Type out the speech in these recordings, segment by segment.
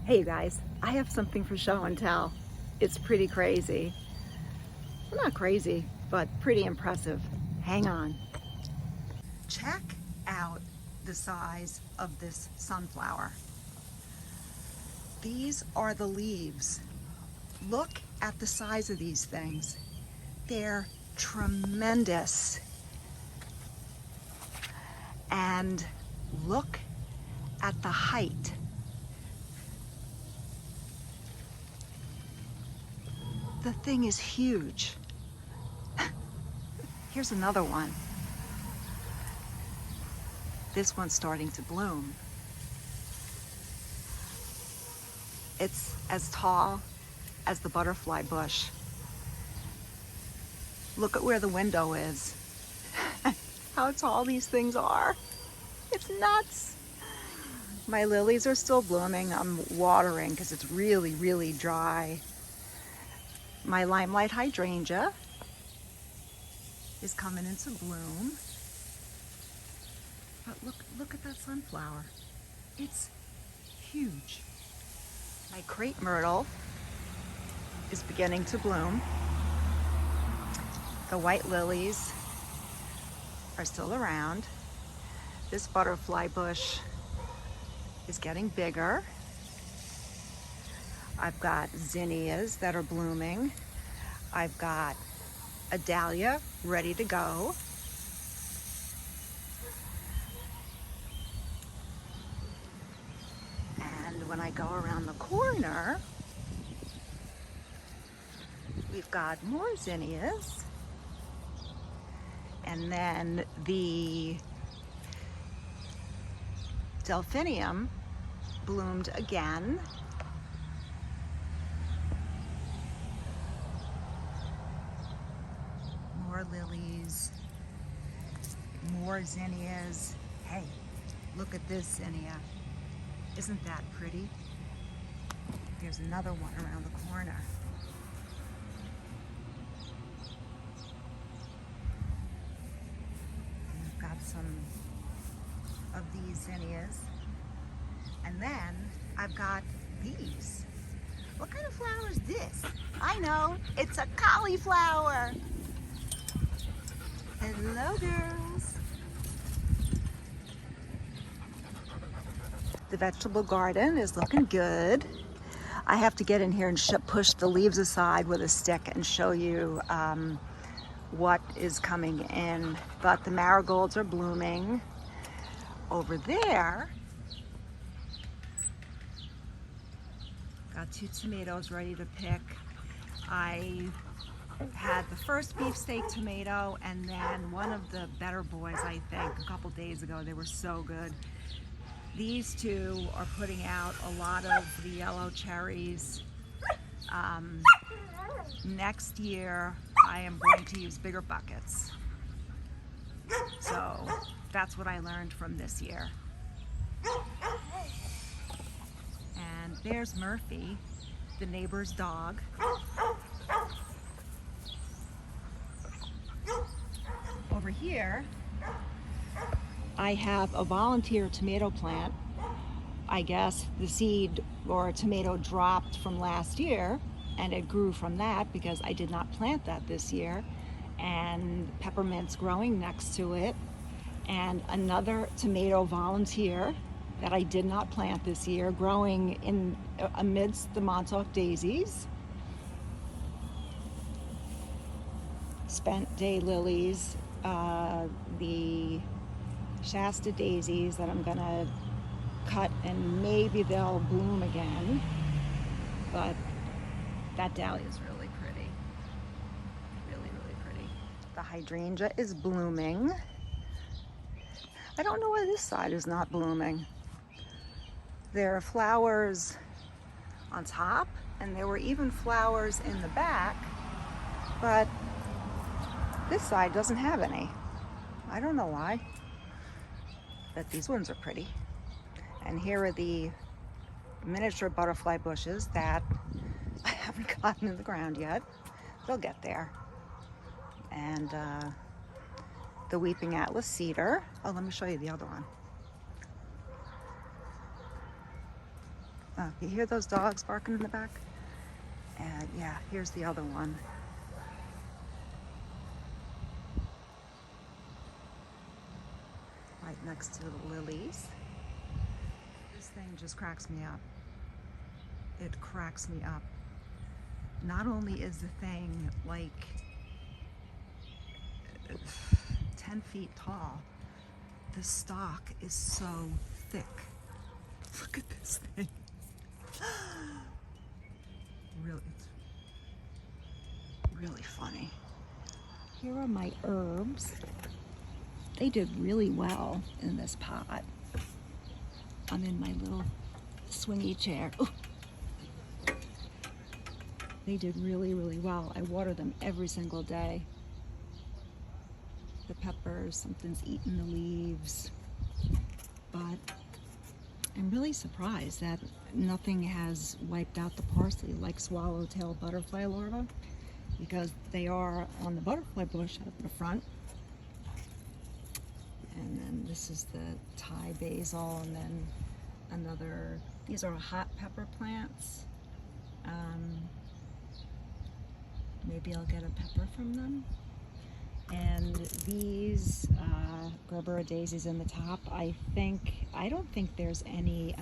Hey you guys, I have something for show and tell. It's pretty crazy. Well, not crazy, but pretty impressive. Hang on. Check out the size of this sunflower. These are the leaves. Look at the size of these things. They're tremendous. And look at the height. The thing is huge. Here's another one. This one's starting to bloom. It's as tall as the butterfly bush. Look at where the window is. How tall these things are. It's nuts. My lilies are still blooming. I'm watering because it's really, really dry. My limelight hydrangea is coming into bloom. But look at that sunflower. It's huge. My crepe myrtle is beginning to bloom. The white lilies are still around. This butterfly bush is getting bigger. I've got zinnias that are blooming. I've got a dahlia ready to go. And when I go around the corner, we've got more zinnias. And then the delphinium bloomed again. More lilies, more zinnias. Hey, look at this zinnia. Isn't that pretty? There's another one around the corner. And we've got some of these zinnias. And then I've got these. What kind of flower is this? I know, it's a cauliflower. Hello, girls. The vegetable garden is looking good. I have to get in here and push the leaves aside with a stick and show you what is coming in. But the marigolds are blooming. Over there, got 2 tomatoes ready to pick. I had the first beefsteak tomato and then one of the Better Boys, I think, a couple days ago. They were so good. These two are putting out a lot of the yellow cherries. Next year, I am going to use bigger buckets. So that's what I learned from this year. And there's Murphy, the neighbor's dog. Over here, I have a volunteer tomato plant. I guess the seed or tomato dropped from last year and it grew from that because I did not plant that this year. And peppermint's growing next to it. And another tomato volunteer that I did not plant this year growing in amidst the Montauk daisies. Spent day lilies, the Shasta daisies that I'm gonna cut and maybe they'll bloom again. But that dahlia is really pretty. Really, really pretty. The hydrangea is blooming. I don't know why this side is not blooming. There are flowers on top and there were even flowers in the back, but this side doesn't have any. I don't know why, but these ones are pretty. And here are the miniature butterfly bushes that I haven't gotten in the ground yet. They'll get there. And the Weeping Atlas cedar. Oh, let me show you the other one. You hear those dogs barking in the back? And yeah, here's the other one. Right next to the lilies. This thing just cracks me up. It cracks me up. Not only is the thing like 10 feet tall, the stalk is so thick. Look at this thing. Really, it's really funny. Here are my herbs. They did really well in this pot. I'm in my little swingy chair. Ooh. They did really, really well. I water them every single day. The peppers, something's eaten the leaves. But I'm really surprised that nothing has wiped out the parsley like swallowtail butterfly larvae, because they are on the butterfly bush up in the front. And then this is the Thai basil, and then another, these are hot pepper plants. Maybe I'll get a pepper from them. And these Gerbera daisies in the top, I don't think there's any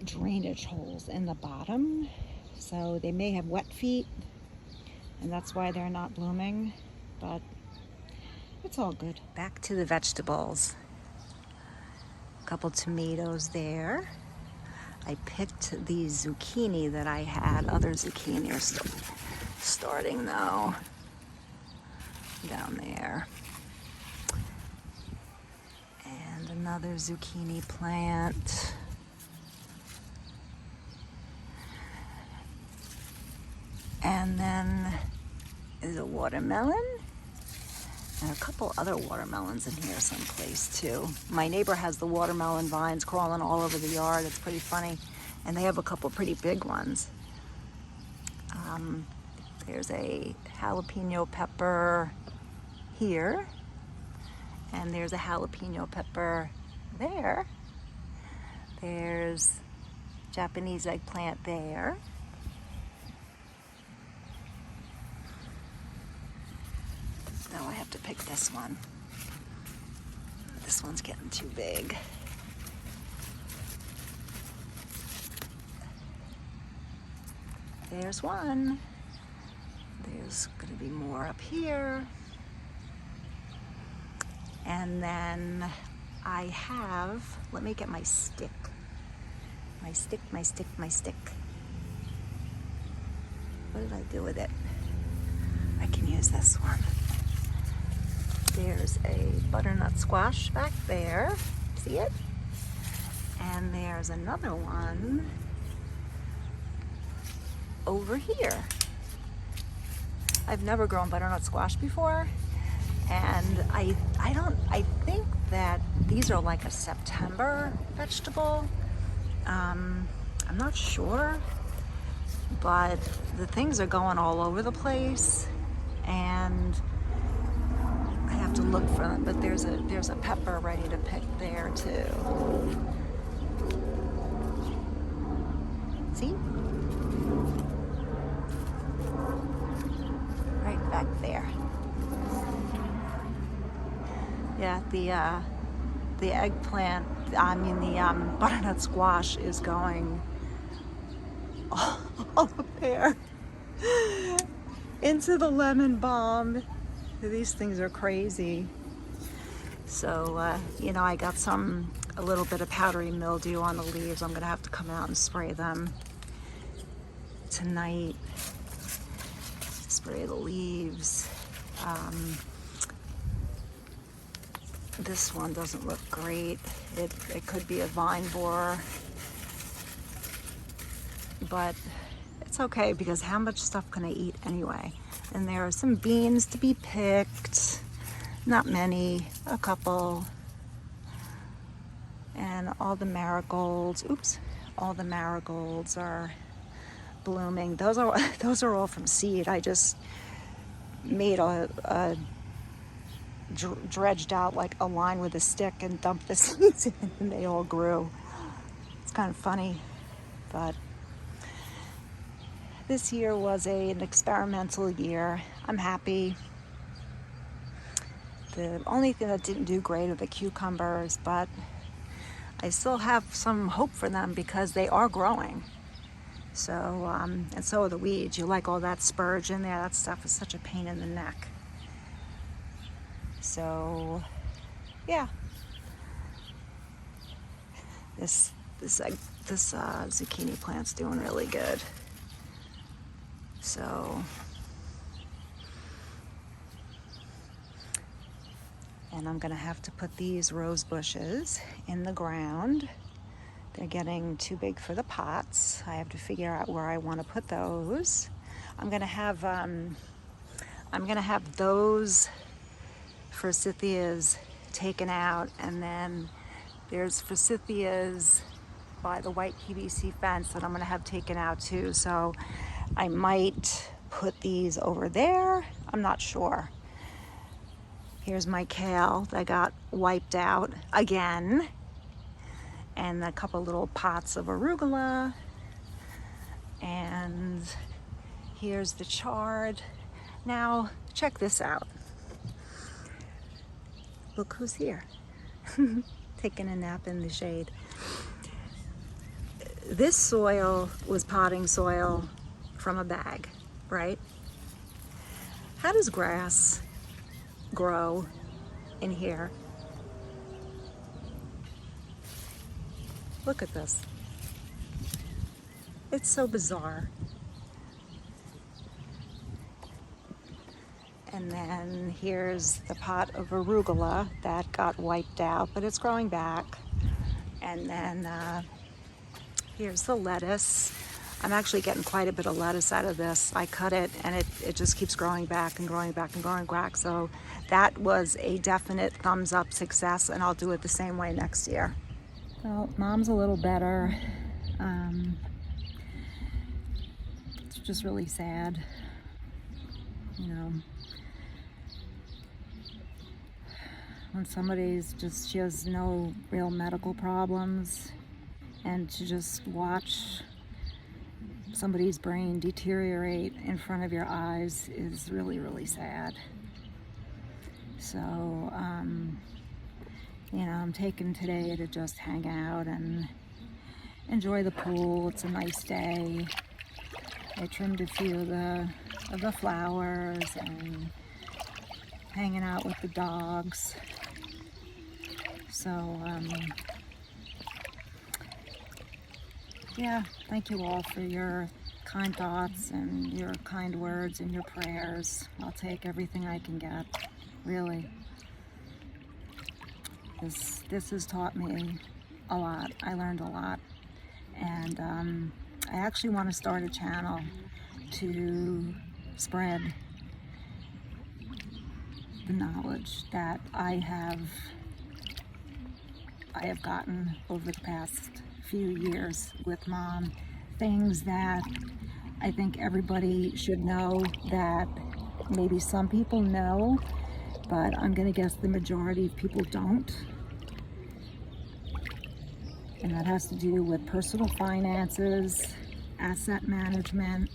drainage holes in the bottom. So they may have wet feet, and that's why they're not blooming, but it's all good. Back to the vegetables. A couple tomatoes there. I picked the zucchini that I had. Other zucchini are still starting though, down there. And another zucchini plant. And then is a watermelon. And a couple other watermelons in here someplace too. My neighbor has the watermelon vines crawling all over the yard. It's pretty funny. And they have a couple pretty big ones. There's a jalapeno pepper here. And there's a jalapeno pepper there. There's Japanese eggplant there. Now I have to pick this one. This one's getting too big. There's one. There's gonna be more up here. And then I have, let me get my stick. My stick. What did I do with it? I can use this one. There's a butternut squash back there. See it? And there's another one over here. I've never grown butternut squash before, and I think that these are like a September vegetable. I'm not sure, but the things are going all over the place, and I have to look for them. But there's a pepper ready to pick there too. See? Right back there. Yeah, the eggplant, the butternut squash is going all up there into the lemon balm. These things are crazy. So, I got a little bit of powdery mildew on the leaves. I'm gonna have to come out and spray them tonight. Spray the leaves. This one doesn't look great. It could be a vine borer, but it's okay because how much stuff can I eat anyway? And there are some beans to be picked. Not many, a couple. And all the marigolds, all the marigolds are blooming. Those are all from seed. I just made dredged out like a line with a stick and dumped the seeds in, and they all grew. kind of funny, but this year was an experimental year. I'm happy. The only thing that didn't do great are the cucumbers, but I still have some hope for them because they are growing. So, and so are the weeds. You like all that spurge in there. That stuff is such a pain in the neck. So, yeah. This zucchini plant's doing really good. So, and I'm gonna have to put these rose bushes in the ground. They're getting too big for the pots. I have to figure out where I want to put those. I'm gonna have those forsythias taken out, and then there's forsythias by the white PVC fence that I'm gonna have taken out too. So I might put these over there. I'm not sure. Here's my kale that got wiped out again, and a couple little pots of arugula, and here's the chard. Now check this out. Look who's here. Taking a nap in the shade. This soil was potting soil from a bag, right? How does grass grow in here? Look at this. It's so bizarre. And then here's the pot of arugula that got wiped out, but it's growing back. And then here's the lettuce. I'm actually getting quite a bit of lettuce out of this. I cut it and it just keeps growing back and growing back and growing back. So that was a definite thumbs up success, and I'll do it the same way next year. Well, Mom's a little better. It's just really sad, you know, when somebody's just, she has no real medical problems, and to just watch somebody's brain deteriorate in front of your eyes is really, really sad. So, you know, I'm taking today to just hang out and enjoy the pool. It's a nice day. I trimmed a few of the flowers and hanging out with the dogs. So, yeah, thank you all for your kind thoughts and your kind words and your prayers. I'll take everything I can get, really. This has taught me a lot. I learned a lot. And I actually want to start a channel to spread the knowledge that I have gotten over the past few years with Mom. Things that I think everybody should know that maybe some people know, but I'm gonna guess the majority of people don't. And that has to do with personal finances, asset management,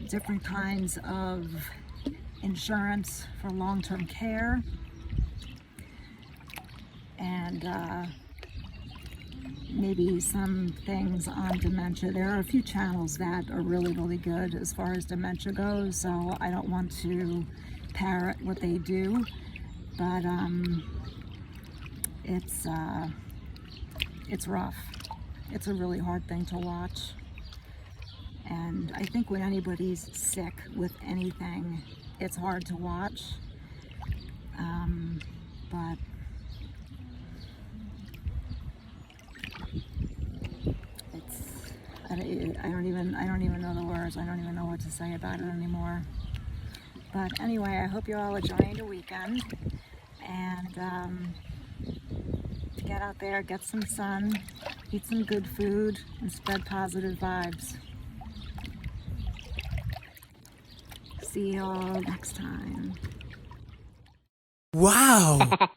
different kinds of insurance for long-term care, and maybe some things on dementia. There are a few channels that are really, really good as far as dementia goes, so I don't want to parrot what they do, but it's rough. It's a really hard thing to watch. And I think when anybody's sick with anything, it's hard to watch. But I don't even know the words. I don't even know what to say about it anymore. But anyway, I hope you're all enjoying the weekend, and get out there, get some sun, eat some good food, and spread positive vibes. See you all next time. Wow!